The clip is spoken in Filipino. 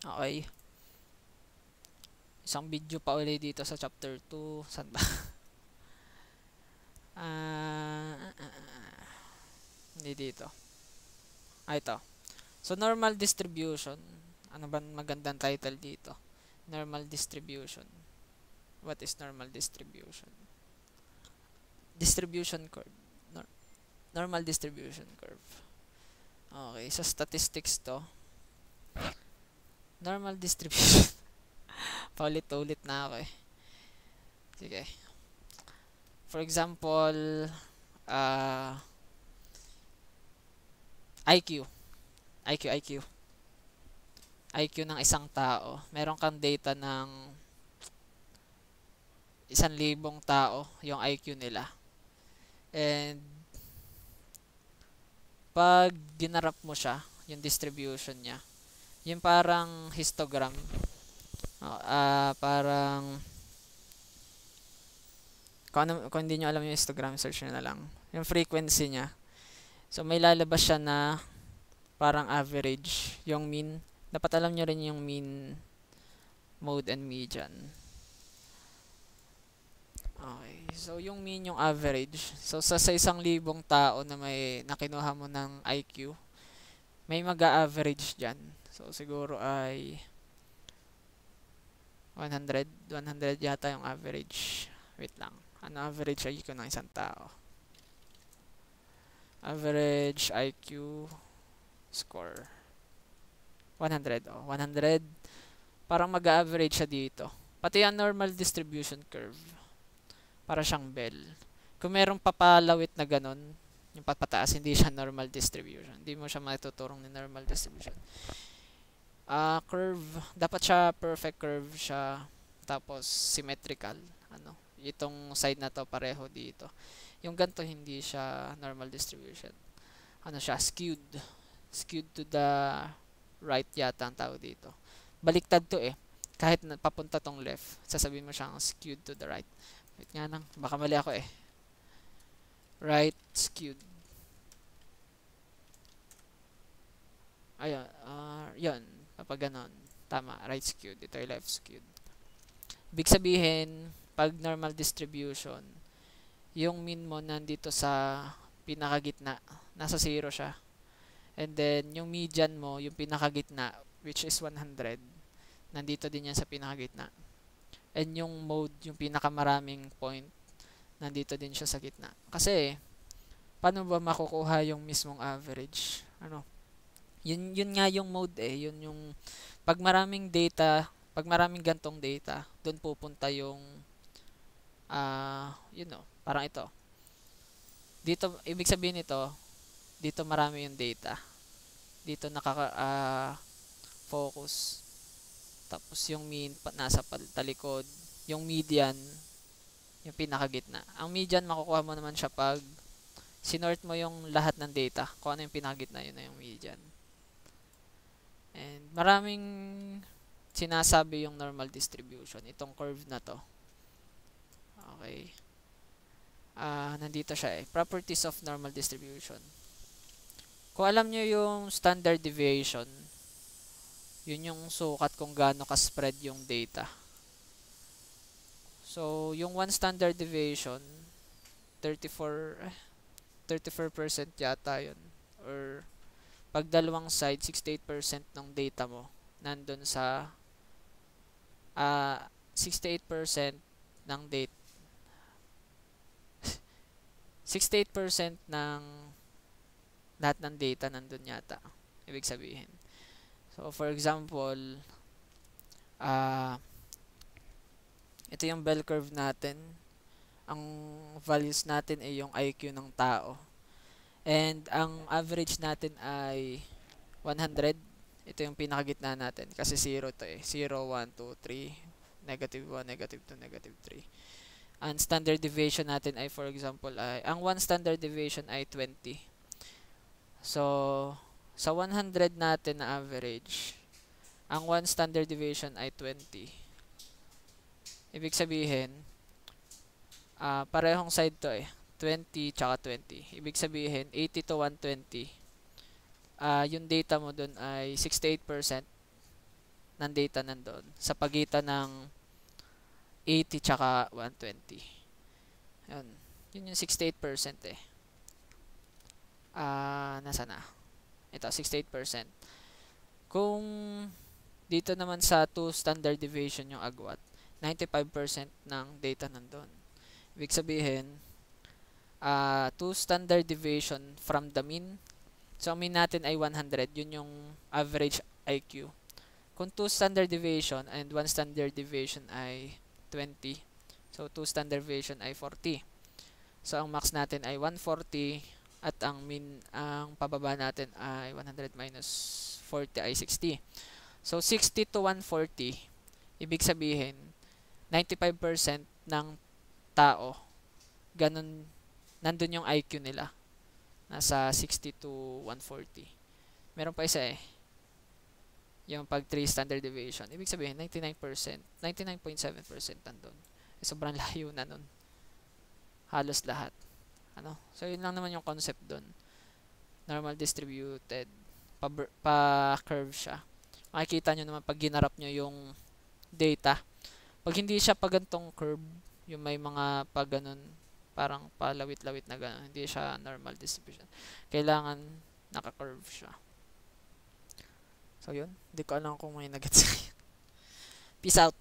Okay. Isang video pa ulit dito sa chapter 2. Saan ba? Hindi dito. Ito. So, normal distribution. Ano ba magandang title dito? Normal distribution. What is normal distribution? Distribution curve. Normal distribution curve. Okay, sa statistics to. Normal distribution. Paulit-ulit na ako eh. Sige. For example, IQ. IQ. IQ ng isang tao. Meron kang data ng 1,000 tao, yung IQ nila. And pag ginarap mo siya, yung distribution niya, yung parang histogram. Parang kung hindi nyo alam yung histogram, search nyo na lang. Yung frequency niya. So may lalabas siya na parang average, yung mean. Dapat alam nyo rin yung mean, mode, and median. Okay. So, yung mean, yung average. So, sa 1,000 tao na may nakinuha mo ng IQ, may mag-a-average dyan. So, siguro ay 100. 100 yata yung average. Wait lang. Ano average IQ ng isang tao? Average IQ score. 100. Oh, 100. Parang mag-a-average siya dito. Pati yung normal distribution curve. Para siyang bell. Kung merong papalawit na ganun, yung papataas, hindi siya normal distribution. Hindi mo siya matuturong ni normal distribution. Curve, dapat siya perfect curve siya, tapos symmetrical. Ano, itong side na to pareho dito. Yung ganito hindi siya normal distribution. Ano siya, skewed. Skewed to the right yata ang tawag dito. Baliktad to eh. Kahit papunta tong left, sasabihin mo siyang skewed to the right. Wait nga nang, baka mali ako eh. Right skewed. Ayun, yun. Kapag ganon, tama, right skewed. Ito ay left skewed. Ibig sabihin, pag normal distribution, yung mean mo nandito sa pinakagitna. Nasa 0 siya. And then, yung median mo, yung pinakagitna, which is 100, nandito din yan sa pinakagitna. And yung mode, yung pinakamaraming point, nandito din siya sa gitna. Kasi, paano ba makukuha yung mismong average? Ano? Yun nga yung mode eh. Yun yung, pag maraming data, pag maraming gantong data, doon pupunta yung, parang ito. Dito, ibig sabihin nito, dito marami yung data. Dito focus. Tapos yung mean nasa talikod, yung median yung pinakagitna. Ang median makukuha mo naman siya pag sinort mo yung lahat ng data. Kung ano yung pinakagitna, yun na yung median. And maraming sinasabi yung normal distribution. Itong curve na to. Okay. Nandito siya eh. Properties of normal distribution. Kung alam nyo yung standard deviation, yun yung sukat kung gaano ka-spread yung data. So, yung 1 standard deviation, 34% yata yun. Or, pag dalawang side, 68% ng data mo, nandun sa, 68% ng data, 68% ng lahat ng data nandun yata. Ibig sabihin. So, for example, ito yung bell curve natin. Ang values natin ay yung IQ ng tao. And ang average natin ay 100. Ito yung pinakagitna natin. Kasi 0 to eh. 0, 1, 2, 3. Negative 1, negative 2, negative 3. Ang standard deviation natin ay for example, ang 1 standard deviation ay 20. So, sa 100 natin na average, ang 1 standard deviation ay 20. Ibig sabihin, parehong side to eh. 20 tsaka 20. Ibig sabihin, 80 to 120. Yung data mo dun ay 68% ng data nandun sa pagitan ng 80 tsaka 120. Yun. Yun yung 68% eh. Nasa na? Ito, 68%. Kung dito naman sa 2 standard deviation yung agwat, 95% ng data nandun. Ibig sabihin, 2 standard deviation from the mean. So, ang mean natin ay 100. Yun yung average IQ. Kung 2 standard deviation and 1 standard deviation ay 20. So, 2 standard deviation ay 40. So, ang max natin ay 140 at ang mean, ang pababa natin ay 100 minus 40 ay 60. So, 60 to 140, ibig sabihin, 95% ng tao, ganun, nandun yung IQ nila. Nasa 60 to 140. Meron pa isa eh. Yung pag 3 standard deviation. Ibig sabihin, 99%, 99.7% nandun. Sobrang layo na nun. Halos lahat. So, yun lang naman yung concept dun. Normal distributed. Pa-curve siya. Makikita nyo naman pag ginarap nyo yung data. Pag hindi siya pa gantong curve, yung may mga pag ganun, parang palawit-lawit na ganun, hindi siya normal distribution. Kailangan naka-curve siya. So, yun. Hindi ko alam kung may nag-gets. Peace out.